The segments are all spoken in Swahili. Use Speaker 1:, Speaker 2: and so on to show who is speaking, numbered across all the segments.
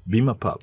Speaker 1: Bima Pub,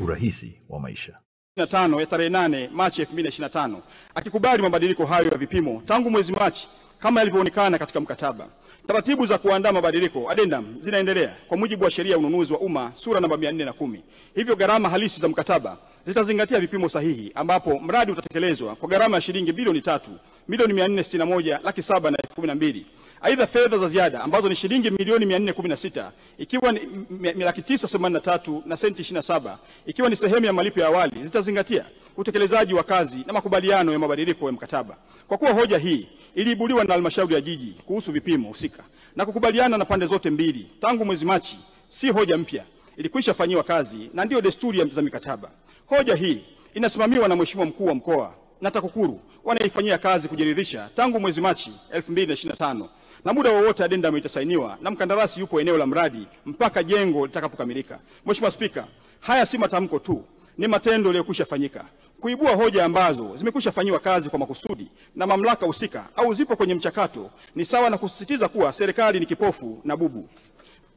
Speaker 1: urahisi wa maisha.
Speaker 2: 5 ya tarehe 8 Machi 2025 akikubali mabadiliko hayo ya vipimo tangu mwezi Machi kama yalivyoonekana katika mkataba. Taratibu za kuandaa mabadiliko addendum zinaendelea kwa mujibu wa sheria ya ununuzi wa umma sura namba 410. Hivyo gharama halisi za mkataba zitazingatia vipimo sahihi ambapo mradi utatekelezwa kwa gharama ya shilingi bilioni 3,461,712. Aidha, fedha za ziada ambazo ni shilingi milioni 416 ikiwa ni 983 na senti 27 ikiwa ni sehemu ya malipo ya awali zitazingatia utekelezaji wa kazi na makubaliano ya mabadiliko ya mkataba. Kwa kuwa hoja hii iliibuliwa na halmashauri ya jiji kuhusu vipimo husika na kukubaliana na pande zote mbili tangu mwezi Machi, si hoja mpya, ilikwisha fanyiwa kazi na ndio desturi za mikataba. Hoja hii inasimamiwa na Mheshimiwa Mkuu wa Mkoa na TAKUKURU wanaifanyia kazi kujiridhisha tangu mwezi Machi 2025 na muda wowote addendum itasainiwa na mkandarasi yupo eneo la mradi mpaka jengo litakapokamilika. Mheshimiwa Spika, haya si matamko tu, ni matendo yaliyokwisha fanyika. Kuibua hoja ambazo zimekwisha fanyiwa kazi kwa makusudi na mamlaka husika au zipo kwenye mchakato ni sawa na kusisitiza kuwa serikali ni kipofu na bubu.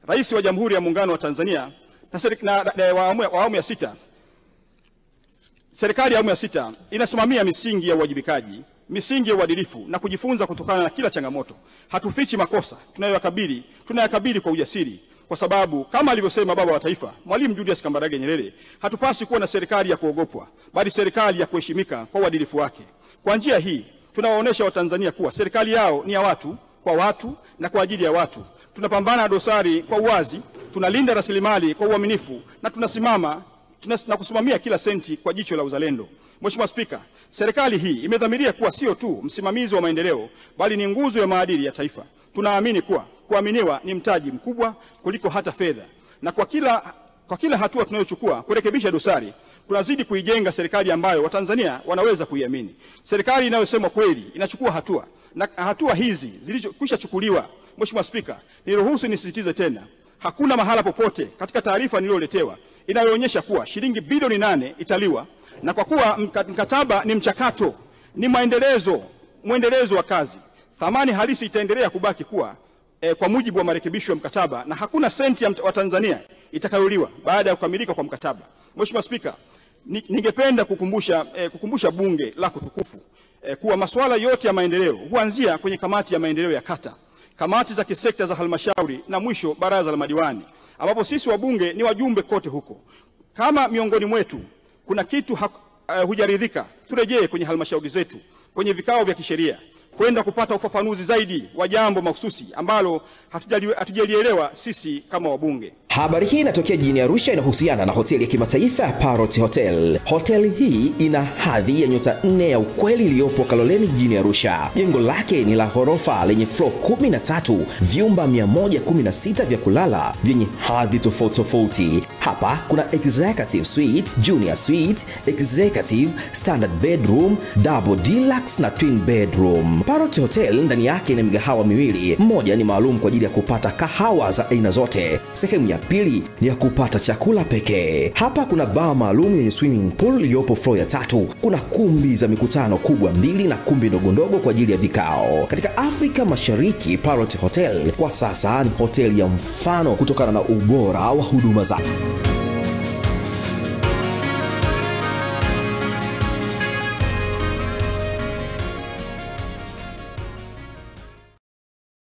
Speaker 2: Rais wa Jamhuri ya Muungano wa Tanzania wa awamu ya sita, serikali ya awamu ya sita inasimamia misingi ya uwajibikaji, misingi ya uadilifu na kujifunza kutokana na kila changamoto. Hatufichi makosa tunayakabili kwa ujasiri, kwa sababu kama alivyosema baba wa taifa Mwalimu Julius Kambarage Nyerere, hatupaswi kuwa na serikali ya kuogopwa bali serikali ya kuheshimika kwa uadilifu wake. Kwa njia hii tunawaonesha Watanzania kuwa serikali yao ni ya watu, kwa watu na kwa ajili ya watu. Tunapambana na dosari kwa uwazi, tunalinda rasilimali kwa uaminifu na tunasimama na kusimamia kila senti kwa jicho la uzalendo. Mheshimiwa Spika, serikali hii imedhamiria kuwa sio tu msimamizi wa maendeleo bali ni nguzo ya maadili ya taifa. Tunaamini kuwa kuaminiwa ni mtaji mkubwa kuliko hata fedha, na kwa kila hatua tunayochukua kurekebisha dosari tunazidi kuijenga serikali ambayo Watanzania wanaweza kuiamini. Serikali inayosema kweli inachukua hatua, na hatua hizi zilizokwisha chukuliwa. Mheshimiwa Spika, niruhusu nisisitize tena, hakuna mahala popote katika taarifa niliyoletewa inayoonyesha kuwa shilingi bilioni 8 italiwa, na kwa kuwa mkataba ni mchakato, ni mwendelezo wa kazi, thamani halisi itaendelea kubaki kuwa kwa mujibu wa marekebisho ya mkataba na hakuna senti ya Watanzania itakayoliwa baada ya kukamilika kwa mkataba. Mheshimiwa Spika, ningependa kukumbusha bunge lako tukufu kuwa masuala yote ya maendeleo huanzia kwenye kamati ya maendeleo ya kata, kamati za kisekta za halmashauri na mwisho baraza la madiwani, ambapo sisi wabunge ni wajumbe kote huko. Kama miongoni mwetu kuna kitu hujaridhika, turejee kwenye halmashauri zetu kwenye vikao vya kisheria kwenda kupata ufafanuzi zaidi wa jambo mahususi ambalo hatujalielewa sisi kama wabunge.
Speaker 3: Habari hii inatokea jijini Arusha, inahusiana na hoteli ya kimataifa ya Parrot Hotel. Hoteli hii ina hadhi ya nyota 4 ya ukweli iliyopo Kaloleni jijini Arusha. Jengo lake ni la ghorofa lenye floor 13, vyumba 116 vya kulala vyenye hadhi tofauti. Hapa kuna executive suite, junior suite, executive, standard bedroom, double deluxe na twin bedroom. Parrot Hotel ndani yake ina migahawa miwili. Mmoja ni maalum kwa ajili ya kupata kahawa za aina zote. Sehemu ya pili ni ya kupata chakula pekee. Hapa kuna bar maalum yenye swimming pool iliyopo floor ya 3. Kuna kumbi za mikutano kubwa 2 na kumbi ndogo kwa ajili ya vikao. Katika Afrika Mashariki, Parrot Hotel kwa sasa ni hoteli ya mfano kutokana na ubora wa huduma zake.